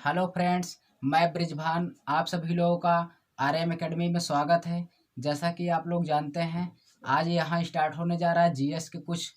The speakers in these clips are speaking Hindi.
हेलो फ्रेंड्स, मैं ब्रिजभान आप सभी लोगों का आरएम एकेडमी में स्वागत है। जैसा कि आप लोग जानते हैं, आज यहाँ स्टार्ट होने जा रहा है जीएस के कुछ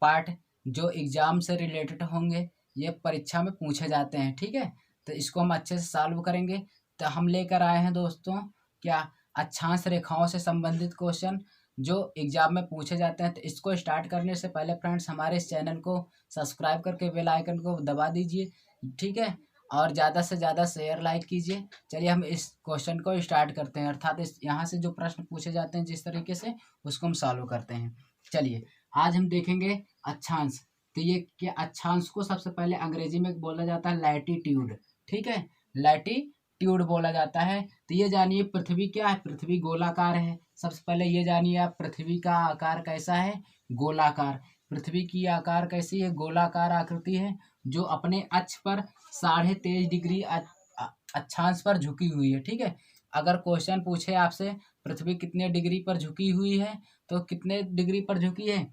पार्ट जो एग्ज़ाम से रिलेटेड होंगे। ये परीक्षा में पूछे जाते हैं, ठीक है। तो इसको हम अच्छे से सॉल्व करेंगे। तो हम लेकर आए हैं दोस्तों क्या अक्षांश रेखाओं से संबंधित क्वेश्चन जो एग्ज़ाम में पूछे जाते हैं। तो इसको स्टार्ट करने से पहले फ्रेंड्स हमारे इस चैनल को सब्सक्राइब करके बेल आइकन को दबा दीजिए, ठीक है। और ज़्यादा से ज़्यादा शेयर लाइक कीजिए। चलिए हम इस क्वेश्चन को स्टार्ट करते हैं, अर्थात इस यहाँ से जो प्रश्न पूछे जाते हैं जिस तरीके से उसको हम सॉल्व करते हैं। चलिए आज हम देखेंगे अक्षांश। तो ये क्या अक्षांश को सबसे पहले अंग्रेजी में बोला जाता है लैटीट्यूड, ठीक है। लैटीट्यूड बोला जाता है। तो ये जानिए पृथ्वी क्या है, पृथ्वी गोलाकार है। सबसे पहले ये जानिए आप पृथ्वी का आकार कैसा है, गोलाकार। पृथ्वी की आकार कैसी है, गोलाकार आकृति है जो अपने अक्ष पर 23.5 डिग्री अक्षांश पर झुकी हुई है, ठीक है। अगर क्वेश्चन पूछे आपसे पृथ्वी कितने डिग्री पर झुकी हुई है तो कितने डिग्री पर झुकी है,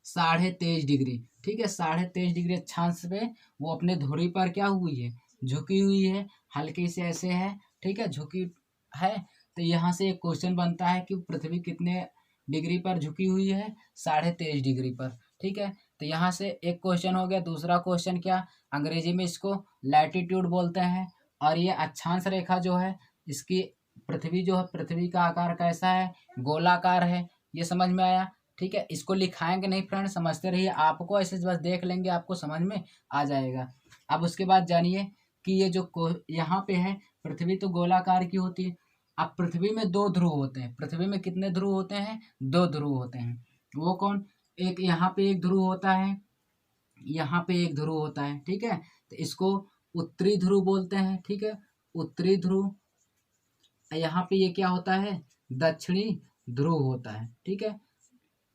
23.5 डिग्री, ठीक है। 23.5 डिग्री अक्षांश पे वो अपने धुरी पर क्या हुई है, झुकी हुई है। हल्की से ऐसे है, ठीक है, झुकी है। तो यहाँ से एक क्वेश्चन बनता है कि पृथ्वी कितने डिग्री पर झुकी हुई है, 23.5 डिग्री पर, ठीक है। तो यहाँ से एक क्वेश्चन हो गया। दूसरा क्वेश्चन क्या, अंग्रेजी में इसको लैटीट्यूड बोलते हैं। और ये अक्षांश रेखा जो है इसकी पृथ्वी जो है, पृथ्वी का आकार कैसा है, गोलाकार है। ये समझ में आया, ठीक है। इसको लिखाएंगे नहीं फ्रेंड, समझते रहिए। आपको ऐसे बस देख लेंगे, आपको समझ में आ जाएगा। अब उसके बाद जानिए कि ये जो यहाँ पे है पृथ्वी तो गोलाकार की होती है। अब पृथ्वी में दो ध्रुव होते हैं। पृथ्वी में कितने ध्रुव होते हैं, दो ध्रुव होते हैं। वो कौन, एक यहाँ पे एक ध्रुव होता है, यहाँ पे एक ध्रुव होता है, ठीक है। तो इसको उत्तरी ध्रुव बोलते हैं, ठीक है, उत्तरी ध्रुव। यहाँ पे ये क्या होता है, दक्षिणी ध्रुव होता है, ठीक है।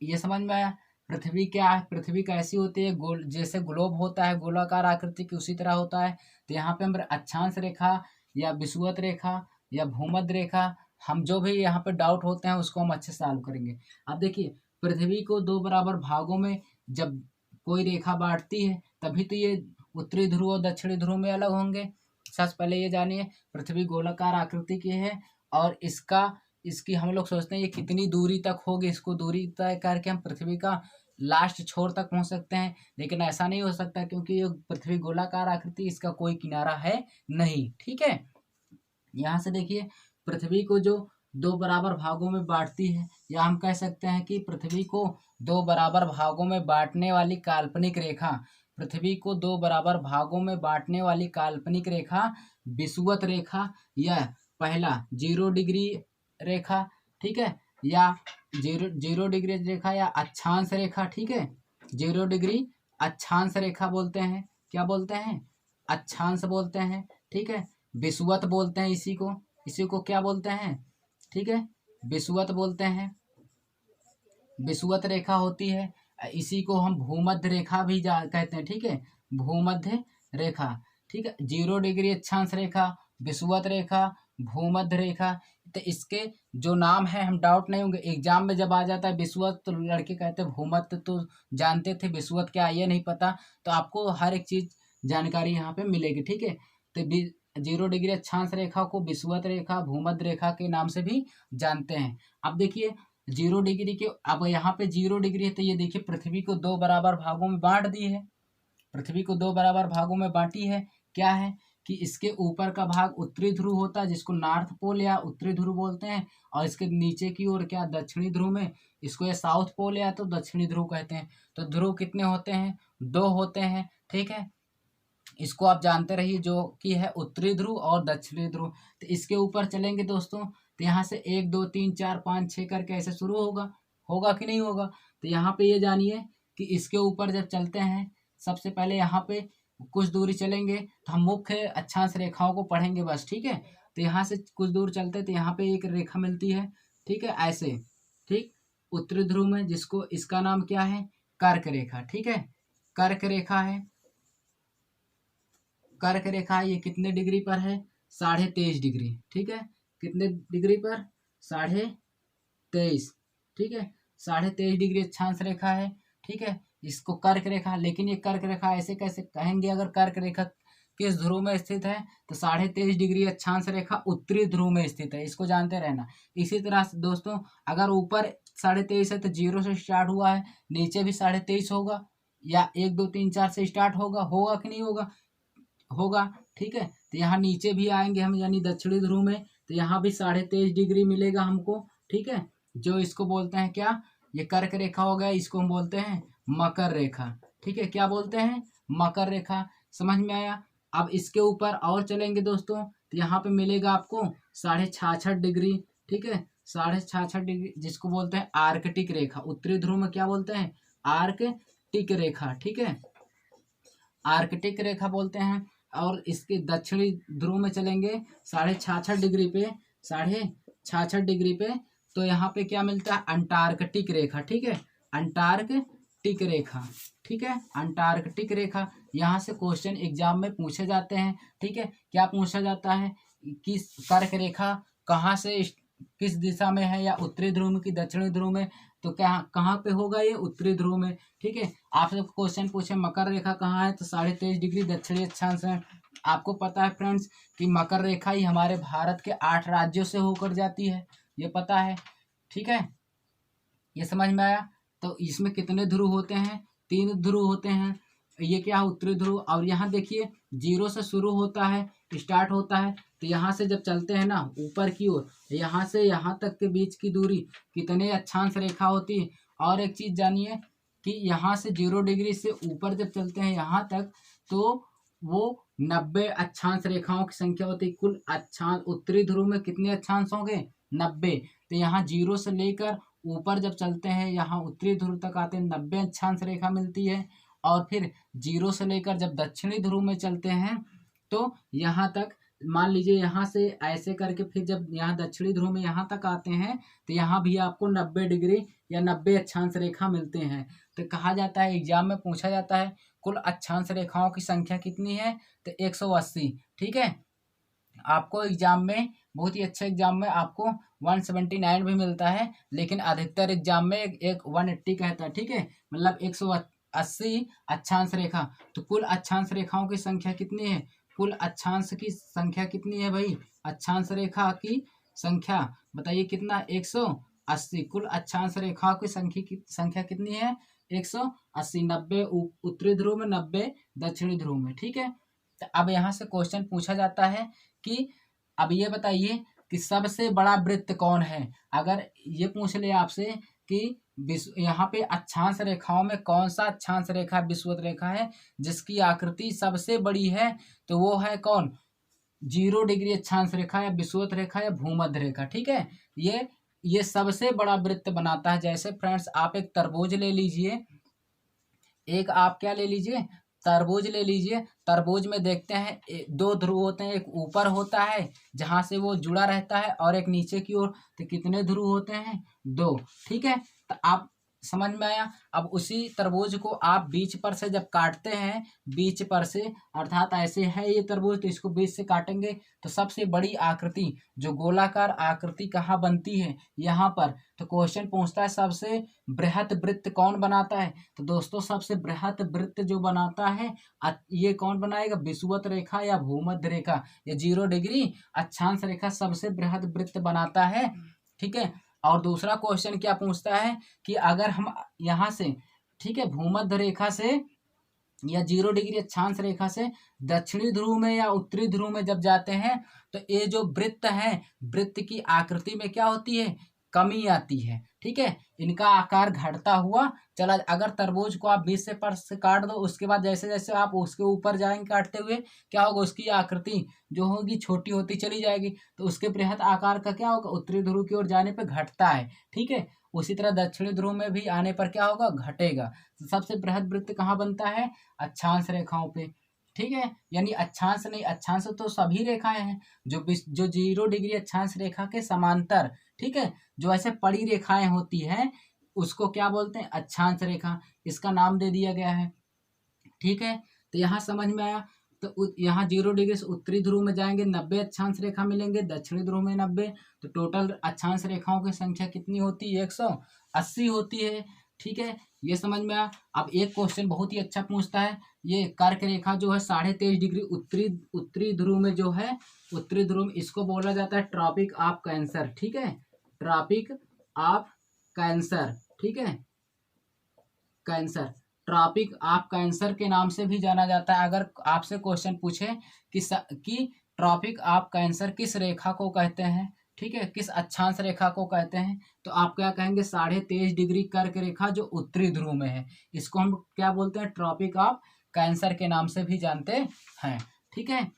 ये समझ में आया। पृथ्वी क्या है, पृथ्वी कैसी होती है, गोल, जैसे ग्लोब होता है गोलाकार आकृति की उसी तरह होता है। तो यहाँ पे हम अक्षांश रेखा या विषुवत रेखा या भूमध्य रेखा, हम जो भी यहाँ पे डाउट होते हैं उसको हम अच्छे से सॉल्व करेंगे। अब देखिए पृथ्वी को दो बराबर भागों में जब कोई रेखा बांटती है तभी तो ये उत्तरी ध्रुव और दक्षिणी ध्रुव में अलग होंगे। सबसे पहले ये जानिए पृथ्वी गोलाकार आकृति की है और इसकी हम लोग सोचते हैं ये कितनी दूरी तक होगी। इसको दूरी तय करके हम पृथ्वी का लास्ट छोर तक पहुंच सकते हैं, लेकिन ऐसा नहीं हो सकता क्योंकि ये पृथ्वी गोलाकार आकृति, इसका कोई किनारा है नहीं, ठीक है। यहाँ से देखिए पृथ्वी को जो दो बराबर भागों में बांटती है, या हम कह सकते हैं कि पृथ्वी को दो बराबर भागों में बांटने वाली काल्पनिक रेखा, पृथ्वी को दो बराबर भागों में बांटने वाली काल्पनिक रेखा विषुवत रेखा, या पहला 0 डिग्री रेखा, ठीक है, या जीरो डिग्री रेखा या अक्षांश रेखा, ठीक है। 0 डिग्री अक्षांश रेखा बोलते हैं, क्या बोलते हैं, अक्षांश बोलते हैं, ठीक है। विषुवत बोलते हैं इसी को क्या बोलते हैं, ठीक है, विषुवत बोलते हैं। विषुवत रेखा होती है, इसी को हम भूमध्य रेखा भी कहते हैं, ठीक है, भूमध्य रेखा, ठीक है। 0 डिग्री अक्षांश रेखा, विषुवत रेखा, भूमध्य रेखा। तो इसके जो नाम है हम डाउट नहीं होंगे, एग्जाम में जब आ जाता है विषुवत तो लड़के कहते हैं भूमध्य तो जानते थे, विषुवत क्या ये नहीं पता। तो आपको हर एक चीज जानकारी यहाँ पे मिलेगी, ठीक है। तो 0 डिग्री अक्षांश रेखा को विषुवत रेखा, भूमध्य रेखा के नाम से भी जानते हैं। अब देखिए 0 डिग्री के, अब यहाँ पे 0 डिग्री है तो ये देखिए पृथ्वी को दो बराबर भागों में बांट दी है, पृथ्वी को दो बराबर भागों में बांटी है। क्या है कि इसके ऊपर का भाग उत्तरी ध्रुव होता है जिसको नॉर्थ पोल या उत्तरी ध्रुव बोलते हैं, और इसके नीचे की ओर क्या दक्षिणी ध्रुव में, इसको ये साउथ पोल या तो दक्षिणी ध्रुव कहते हैं। तो ध्रुव कितने होते हैं, दो होते हैं, ठीक है। इसको आप जानते रहिए जो कि है उत्तरी ध्रुव और दक्षिणी ध्रुव। तो इसके ऊपर चलेंगे दोस्तों, तो यहाँ से 1 2 3 4 5 6 करके ऐसे शुरू होगा कि नहीं होगा। तो यहाँ पे ये जानिए कि इसके ऊपर जब चलते हैं सबसे पहले यहाँ पे कुछ दूरी चलेंगे तो हम मुख्य अक्षांश रेखाओं को पढ़ेंगे बस, ठीक है। तो यहाँ से कुछ दूर चलते तो यहाँ पे एक रेखा मिलती है, ठीक है, ऐसे, ठीक, उत्तरी ध्रुव में, जिसको इसका नाम क्या है, कर्क रेखा, ठीक है, कर्क रेखा है, कर्क रेखा। ये कितने डिग्री पर है, 23.5 डिग्री, ठीक है। कितने डिग्री पर, 23.5, ठीक है, 23.5 डिग्री अक्षांश रेखा है, ठीक है। इसको कर्क रेखा, लेकिन ये कर्क रेखा ऐसे कैसे कहेंगे, अगर कर्क रेखा किस ध्रुव में स्थित है? तो 23.5 डिग्री अक्षांश रेखा उत्तरी ध्रुव में स्थित है, इसको जानते रहना। इसी तरह से दोस्तों अगर ऊपर 23.5 है तो 0 से स्टार्ट हुआ है, नीचे भी 23.5 होगा, या 1 2 3 4 से स्टार्ट होगा कि नहीं होगा? होगा, ठीक है। तो यहाँ नीचे भी आएंगे हम, यानी दक्षिणी ध्रुव में, तो यहाँ भी 23.5 डिग्री मिलेगा हमको, ठीक है। जो इसको बोलते हैं क्या? ये कर्क रेखा हो गया, इसको हम बोलते हैं मकर रेखा, ठीक है। क्या बोलते हैं? मकर रेखा। समझ में आया? अब इसके ऊपर और चलेंगे दोस्तों, तो यहाँ पे मिलेगा आपको 66.5 डिग्री, ठीक है। 66.5 डिग्री जिसको बोलते हैं आर्कटिक रेखा। उत्तरी ध्रुव में क्या बोलते हैं? आर्कटिक रेखा, ठीक है, आर्कटिक रेखा बोलते हैं। और इसके दक्षिणी ध्रुव में चलेंगे 66.5 डिग्री पे, 66.5 डिग्री पे, तो यहाँ पे क्या मिलता है? अंटार्कटिक रेखा, ठीक है, अंटार्कटिक रेखा, ठीक है, अंटार्कटिक रेखा। यहाँ से क्वेश्चन एग्जाम में पूछे जाते हैं, ठीक है। क्या पूछा जाता है कि कर्क रेखा कहाँ से किस दिशा में है, या उत्तरी ध्रुव में कि दक्षिणी ध्रुव में? तो क्या कहाँ पे होगा? ये उत्तरी ध्रुव में, ठीक है। आपसे क्वेश्चन पूछे मकर रेखा कहाँ है, तो 23.5 डिग्री दक्षिणी अक्षांश है। आपको पता है फ्रेंड्स कि मकर रेखा ही हमारे भारत के 8 राज्यों से होकर जाती है, ये पता है, ठीक है। ये समझ में आया? तो इसमें कितने ध्रुव होते हैं? 3 ध्रुव होते हैं। ये क्या है? उत्तरी ध्रुव। और यहाँ देखिए 0 से शुरू होता है, स्टार्ट होता है, तो यहाँ से जब चलते हैं ना ऊपर की ओर, यहाँ से यहाँ तक के बीच की दूरी कितने अक्षांश रेखा होती है? और एक चीज जानिए कि यहाँ से 0 डिग्री से ऊपर जब चलते हैं यहाँ तक, तो वो 90 अक्षांश रेखाओं की संख्या होती है। कुल अक्षांश उत्तरी ध्रुव में कितने अक्षांश होंगे? 90। तो यहाँ 0 से लेकर ऊपर जब चलते हैं, यहाँ उत्तरी ध्रुव तक आते हैं, 90 अक्षांश रेखा मिलती है। और फिर 0 से लेकर जब दक्षिणी ध्रुव में चलते हैं, तो यहाँ तक मान लीजिए, यहाँ से ऐसे करके फिर जब यहाँ दक्षिणी ध्रुव में यहाँ तक आते हैं, तो यहाँ भी आपको 90 डिग्री या 90 अक्षांश रेखा मिलते हैं। तो कहा जाता है, एग्जाम में पूछा जाता है कुल अक्षांश रेखाओं की संख्या कितनी है? तो 180, ठीक है। आपको एग्जाम में बहुत ही अच्छे एग्जाम में आपको 179 भी मिलता है, लेकिन अधिकतर एग्जाम में एक 180 कहता है, ठीक है, मतलब 180 अक्षांश रेखा। तो कुल अक्षांश रेखाओं की संख्या कितनी है? कुल अक्षांश की संख्या कितनी है भाई? अक्षांश रेखा की संख्या बताइए कितना? 180। कुल अक्षांश रेखाओं की संख्या कितनी है? 180। 90 उत्तरी ध्रुव में, 90 दक्षिणी ध्रुव में, ठीक है। तो अब यहाँ से क्वेश्चन पूछा जाता है कि अब ये बताइए कि सबसे बड़ा वृत्त कौन है? अगर ये पूछ ले आपसे कि यहाँ पे अक्षांश रेखाओं में कौन सा अक्षांश रेखा विषुवत रेखा है जिसकी आकृति सबसे बड़ी है, तो वो है कौन? 0 डिग्री अक्षांश रेखा या विषुवत रेखा या भूमध्य रेखा, ठीक है। ये सबसे बड़ा वृत्त बनाता है। जैसे फ्रेंड्स आप एक तरबूज ले लीजिए, एक आप क्या ले लीजिए? तरबूज ले लीजिए। तरबूज में देखते हैं 2 ध्रुव होते हैं, एक ऊपर होता है जहां से वो जुड़ा रहता है, और एक नीचे की ओर। तो कितने ध्रुव होते हैं? 2, ठीक है। तो आप समझ में आया? अब उसी तरबूज को आप बीच पर से जब काटते हैं, बीच पर से, अर्थात ऐसे है ये तरबूज, तो इसको बीच से काटेंगे तो सबसे बड़ी आकृति जो गोलाकार आकृति कहाँ बनती है? यहाँ पर। तो क्वेश्चन पूछता है सबसे बृहत वृत्त कौन बनाता है? तो दोस्तों सबसे बृहत वृत्त जो बनाता है ये कौन बनाएगा? विषुवत रेखा या भूमध्य रेखा या 0 डिग्री अक्षांश रेखा सबसे बृहत वृत्त बनाता है, ठीक है। और दूसरा क्वेश्चन क्या पूछता है कि अगर हम यहाँ से, ठीक है, भूमध्य रेखा से या 0 डिग्री अक्षांश रेखा से दक्षिणी ध्रुव में या उत्तरी ध्रुव में जब जाते हैं, तो ये जो वृत्त है, वृत्त की आकृति में क्या होती है? कमी आती है, ठीक है। इनका आकार घटता हुआ चला। अगर तरबूज को आप बीच से पर से काट दो, उसके बाद जैसे जैसे आप उसके ऊपर जाएंगे काटते हुए, क्या होगा? उसकी आकृति जो होगी छोटी होती चली जाएगी। तो उसके बृहत आकार का क्या होगा? उत्तरी ध्रुव की ओर जाने पर घटता है, ठीक है। उसी तरह दक्षिणी ध्रुव में भी आने पर क्या होगा? घटेगा। तो सबसे बृहद वृत्त कहाँ बनता है? अक्षांश रेखाओं पे, ठीक है। यानी अक्षांश नहीं, अक्षांश तो सभी रेखाएं हैं जो 0 डिग्री अक्षांश रेखा के समांतर, ठीक है, जो ऐसे पड़ी रेखाएं होती हैं उसको क्या बोलते हैं? अक्षांश रेखा। इसका नाम दे दिया गया है, ठीक है। तो यहाँ समझ में आया? तो यहाँ 0 डिग्री से उत्तरी ध्रुव में जाएंगे, 90 अक्षांश रेखा मिलेंगे, दक्षिणी ध्रुव में 90। तो टोटल अक्षांश रेखाओं की संख्या कितनी होती है? 180 होती है, ठीक है। ये समझ में आया? अब एक क्वेश्चन बहुत ही अच्छा पूछता है ये कर्क रेखा जो है 23.5 डिग्री उत्तरी ध्रुव में जो है, उत्तरी ध्रुव में, इसको बोला जाता है ट्रॉपिक ऑफ कैंसर। ठीक है, ट्रॉपिक ऑफ कैंसर। ठीक है, कैंसर, ट्रॉपिक ऑफ कैंसर के नाम से भी जाना जाता है। अगर आपसे क्वेश्चन पूछे कि ट्रॉपिक ऑफ कैंसर किस रेखा को कहते हैं, ठीक है, किस अक्षांश रेखा को कहते हैं, तो आप क्या कहेंगे, 23.5 डिग्री कर्क रेखा जो उत्तरी ध्रुव में है, इसको हम क्या बोलते हैं, ट्रॉपिक ऑफ कैंसर के नाम से भी जानते हैं। ठीक है,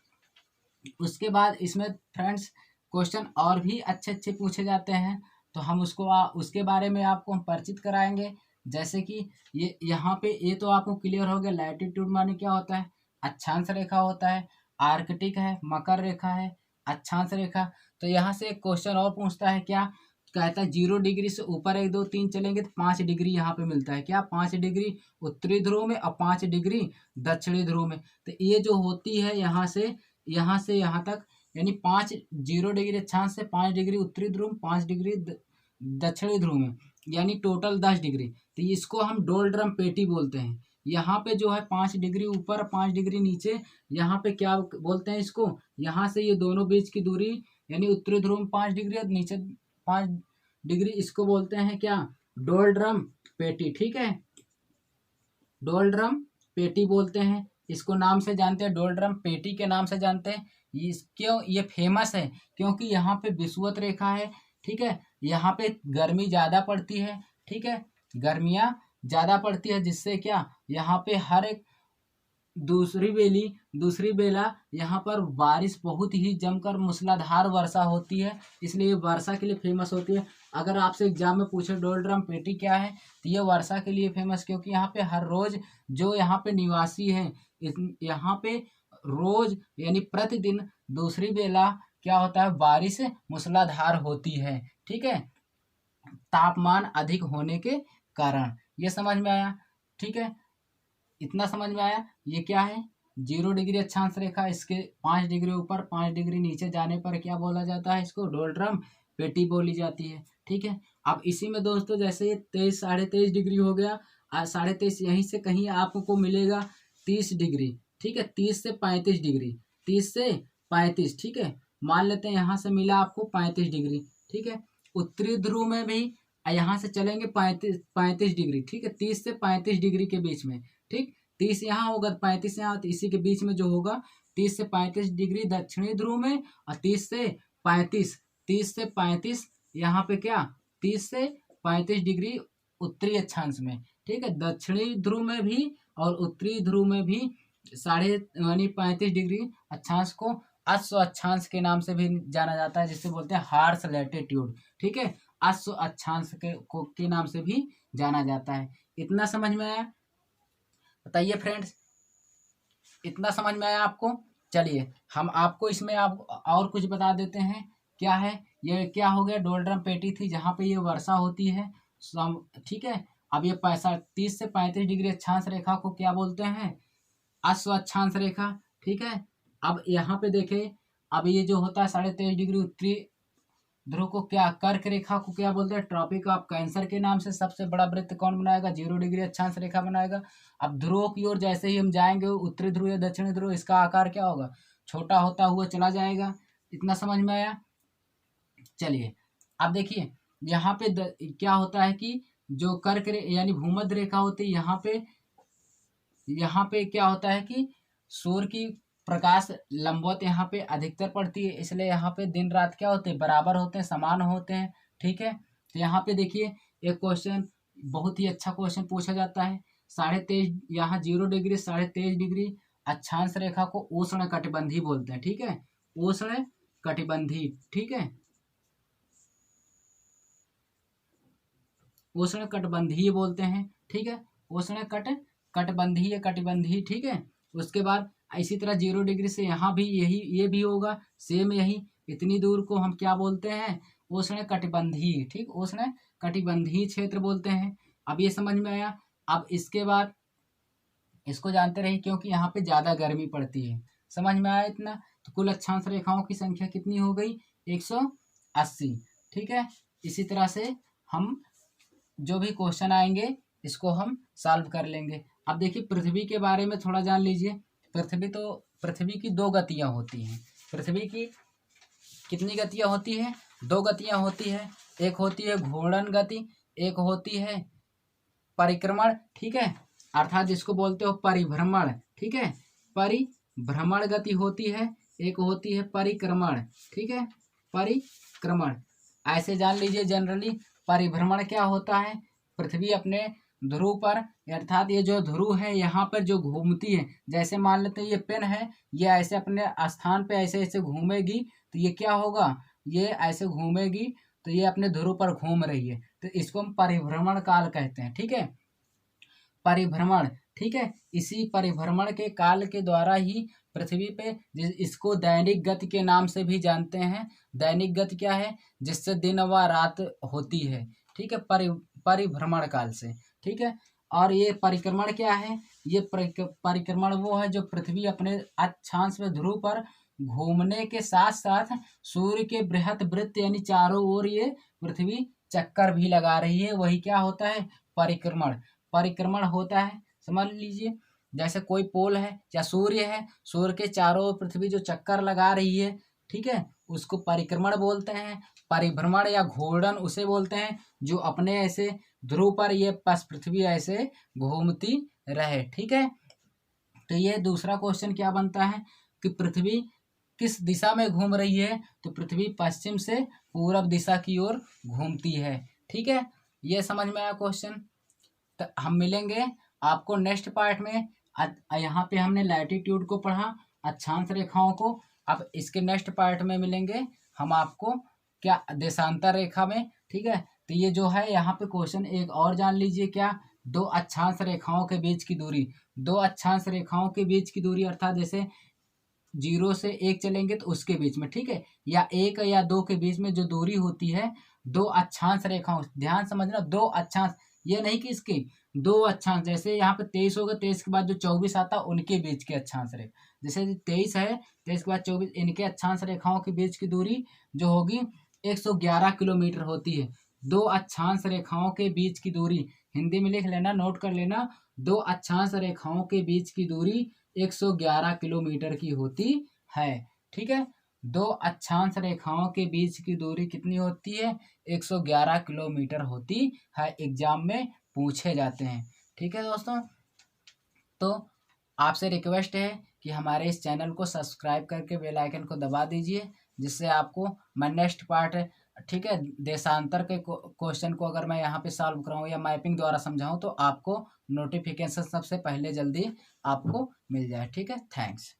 उसके बाद इसमें फ्रेंड्स क्वेश्चन और भी अच्छे अच्छे पूछे जाते हैं, तो हम उसके बारे में आपको हम परिचित कराएंगे। जैसे कि ये यहाँ पे ये तो आपको क्लियर हो गया, लैटिट्यूड माने क्या होता है, अक्षांश रेखा होता है, आर्कटिक है, मकर रेखा है, अक्षांश रेखा। तो यहाँ से एक क्वेश्चन और पूछता है, क्या कहता है, 0 डिग्री से ऊपर 1 2 3 चलेंगे तो 5 डिग्री यहाँ पे मिलता है, क्या 5 डिग्री उत्तरी ध्रुव में और 5 डिग्री दक्षिणी ध्रुव में। तो ये जो होती है यहाँ से यहाँ तक, यानी 0 डिग्री अक्षांश से 5 डिग्री उत्तरी ध्रुव, 5 डिग्री दक्षिणी ध्रुव में, यानी टोटल 10 डिग्री। तो इसको हम डोलड्रम पेटी बोलते हैं। यहाँ पे जो है 5 डिग्री ऊपर 5 डिग्री नीचे, यहाँ पे क्या बोलते हैं इसको, यहाँ से ये दोनों बीच की दूरी, यानी उत्तरी ध्रुव में 5 डिग्री और नीचे 5 डिग्री, इसको बोलते हैं क्या, डोलड्रम पेटी। ठीक है, डोलड्रम पेटी बोलते हैं, इसको नाम से जानते हैं, डोलड्रम पेटी के नाम से जानते हैं। क्यों ये फेमस है, क्योंकि यहाँ पे विषुवत रेखा है। ठीक है, यहाँ पे गर्मी ज़्यादा पड़ती है। ठीक है, गर्मियाँ ज़्यादा पड़ती है, जिससे क्या यहाँ पे हर एक दूसरी बेला यहाँ पर बारिश बहुत ही जमकर मूसलाधार वर्षा होती है, इसलिए वर्षा के लिए फेमस होती है। अगर आपसे एग्जाम में पूछे डोलड्रम पेटी क्या है, तो ये वर्षा के लिए फेमस, क्योंकि यहाँ पे हर रोज जो यहाँ पे निवासी हैं, यहाँ पे रोज यानी प्रतिदिन दूसरी बेला क्या होता है, बारिश मूसलाधार होती है। ठीक है, तापमान अधिक होने के कारण। ये समझ में आया। ठीक है, इतना समझ में आया। ये क्या है, 0 डिग्री अक्षांश रेखा, इसके 5 डिग्री ऊपर 5 डिग्री नीचे जाने पर क्या बोला जाता है, इसको डोलड्रम पेटी बोली जाती है। ठीक है, अब इसी में दोस्तों जैसे 23 23.5 डिग्री हो गया, 23.5 यहीं से कहीं आपको मिलेगा 30 डिग्री। ठीक है, 30 से 35 डिग्री, 30 से 35। ठीक है, मान लेते हैं यहाँ से मिला आपको 35 डिग्री। ठीक है, उत्तरी ध्रुव में भी यहाँ से चलेंगे 35 डिग्री। ठीक है, 30 से 35 डिग्री के बीच में। ठीक, 30 यहाँ होगा, 35 यहाँ, तो इसी के बीच में जो होगा 30 से 35 डिग्री दक्षिणी ध्रुव में, और 30 से 35 यहाँ पे क्या, 30 से 35 डिग्री उत्तरी अक्षांश में। ठीक है, दक्षिणी ध्रुव में भी और उत्तरी ध्रुव में भी 35 डिग्री अक्षांश को अश्व अक्षांश के नाम से भी जाना जाता है, जिसे बोलते हैं हार्स लैटिट्यूड। ठीक है, अश्व अक्षांश के नाम से भी जाना जाता है। इतना समझ में आया, बताइए फ्रेंड्स, इतना समझ में आया आपको। चलिए हम आपको इसमें आप और कुछ बता देते हैं। क्या है, ये क्या हो गया, डोलड्रम पेटी थी जहाँ पे ये वर्षा होती है। ठीक है, अब ये 30 से 35 डिग्री अक्षांश रेखा को क्या बोलते हैं, अश्व अक्षांश रेखा। ठीक है, अब यहाँ पे देखें, अब ये जो होता है 23.5 डिग्री उत्तरी ध्रुव को क्या, कर्क रेखा को क्या बोलते हैं, ट्रॉपिक ऑफ कैंसर के नाम से सबसे बड़ा वृत्त कौन बनाएगा, 0 डिग्री अक्षांश रेखा बनाएगा। अब ध्रुवों की ओर जैसे ही हम जाएंगे, उत्तरी ध्रुव या दक्षिणी ध्रुव, इसका आकार क्या होगा, छोटा होता हुआ चला जाएगा। इतना समझ में आया। चलिए अब देखिए, यहाँ पे क्या होता है कि जो कर्क यानी भूमध्य रेखा होती है, यहाँ पे क्या होता है कि सूर्य की प्रकाश लंबवत यहाँ पे अधिकतर पड़ती है, इसलिए यहाँ पे दिन रात क्या होते हैं, बराबर होते हैं, समान होते हैं। ठीक है, तो यहाँ पे देखिए एक क्वेश्चन, बहुत ही अच्छा क्वेश्चन पूछा जाता है। 23.5 यहाँ 0 डिग्री 23.5 डिग्री अक्षांश रेखा को उष्ण कटिबंधी बोलते हैं। ठीक है, उष्ण कटिबंधी। ठीक है, उष्ण कटिबंधीय बोलते हैं। ठीक है, उष्ण कटिबंधीय। ठीक है, उसके बाद इसी तरह 0 डिग्री से यहाँ भी ये भी होगा सेम, यही इतनी दूर को हम क्या बोलते हैं, उष्ण कटिबंधीय। ठीक, उष्ण कटिबंधीय क्षेत्र बोलते हैं। अब ये समझ में आया। अब इसके बाद इसको जानते रहिए, क्योंकि यहाँ पे ज़्यादा गर्मी पड़ती है। समझ में आया इतना। तो कुल अक्षांश रेखाओं की संख्या कितनी हो गई, 180। ठीक है, इसी तरह से हम जो भी क्वेश्चन आएंगे इसको हम सॉल्व कर लेंगे। अब देखिए पृथ्वी के बारे में थोड़ा जान लीजिए। पृथ्वी की दो गतियां होती हैं। पृथ्वी की कितनी गतियां होती हैं? दो गतियां होती है। एक होती है घूर्णन गति, एक होती है परिक्रमण। ठीक है, अर्थात जिसको बोलते हो परिभ्रमण। ठीक है, परिभ्रमण गति होती है, एक होती है परिक्रमण। ठीक है, परिक्रमण ऐसे जान लीजिए जनरली। परिभ्रमण क्या होता है? पृथ्वी अपने ध्रुव पर, अर्थात ये जो ध्रुव है यहाँ पर जो घूमती है, जैसे मान लेते हैं ये पेन है, ये ऐसे अपने स्थान पे ऐसे ऐसे घूमेगी तो ये क्या होगा, ये ऐसे घूमेगी तो ये अपने ध्रुव पर घूम रही है, तो इसको हम परिभ्रमण काल कहते हैं। ठीक है, परिभ्रमण। ठीक है, इसी परिभ्रमण के काल के द्वारा ही पृथ्वी पे इसको दैनिक गति के नाम से भी जानते हैं। दैनिक गति क्या है? जिससे दिन व रात होती है। ठीक है, परिभ्रमण काल से। ठीक है, और ये परिक्रमण क्या है? ये परिक्रमण वो है जो पृथ्वी अपने अक्षांश में ध्रुव पर घूमने के साथ साथ सूर्य के बृहत वृत्त यानी चारों ओर ये पृथ्वी चक्कर भी लगा रही है, वही क्या होता है? परिक्रमण। परिक्रमण होता है, समझ लीजिए जैसे कोई पोल है या सूर्य है, सूर्य के चारों ओर पृथ्वी जो चक्कर लगा रही है, ठीक है, उसको परिक्रमण बोलते हैं। परिभ्रमण या घूर्णन उसे बोलते हैं जो अपने ऐसे ध्रुव पर ये पृथ्वी ऐसे घूमती रहे। ठीक है, तो ये दूसरा क्वेश्चन क्या बनता है कि पृथ्वी किस दिशा में घूम रही है? तो पृथ्वी पश्चिम से पूरब दिशा की ओर घूमती है। ठीक है, ये समझ में आया क्वेश्चन। तो हम मिलेंगे आपको नेक्स्ट पार्ट में। यहाँ पे हमने लैटिट्यूड को पढ़ा, अक्षांश रेखाओं को। अब इसके नेक्स्ट पार्ट में मिलेंगे हम आपको क्या, देशांतर रेखा में। ठीक है, तो ये जो है यहाँ पे क्वेश्चन एक और जान लीजिए क्या, दो अक्षांश रेखाओं के बीच की दूरी। दो अक्षांश रेखाओं के बीच की दूरी अर्थात जैसे 0 से 1 चलेंगे तो उसके बीच में, ठीक है, या 1 या 2 के बीच में जो दूरी होती है, दो अक्षांश रेखाओं, ध्यान समझना, दो अक्षांश, ये नहीं कि इसके दो अक्षांश, जैसे यहाँ पे 23 होगा, 23 के बाद जो 24 आता है उनके बीच के अक्षांश रेखा, जैसे 23 है, 23 के बाद 24, इनके अक्षांश रेखाओं के बीच की दूरी जो होगी 111 किलोमीटर होती है। दो अक्षांश रेखाओं के बीच की दूरी, हिंदी में लिख लेना, नोट कर लेना, दो अक्षांश रेखाओं के बीच की दूरी 111 किलोमीटर की होती है। ठीक है, दो अक्षांश रेखाओं के बीच की दूरी कितनी होती है? 111 किलोमीटर होती है, एग्जाम में पूछे जाते हैं। ठीक है दोस्तों, तो आपसे रिक्वेस्ट है कि हमारे इस चैनल को सब्सक्राइब करके बेल आइकन को दबा दीजिए, जिससे आपको मैं नेक्स्ट पार्ट, ठीक है, देशांतर के क्वेश्चन को अगर मैं यहाँ पे सॉल्व कराऊँ या मैपिंग द्वारा समझाऊँ तो आपको नोटिफिकेशन सबसे पहले जल्दी आपको मिल जाए। ठीक है, थैंक्स।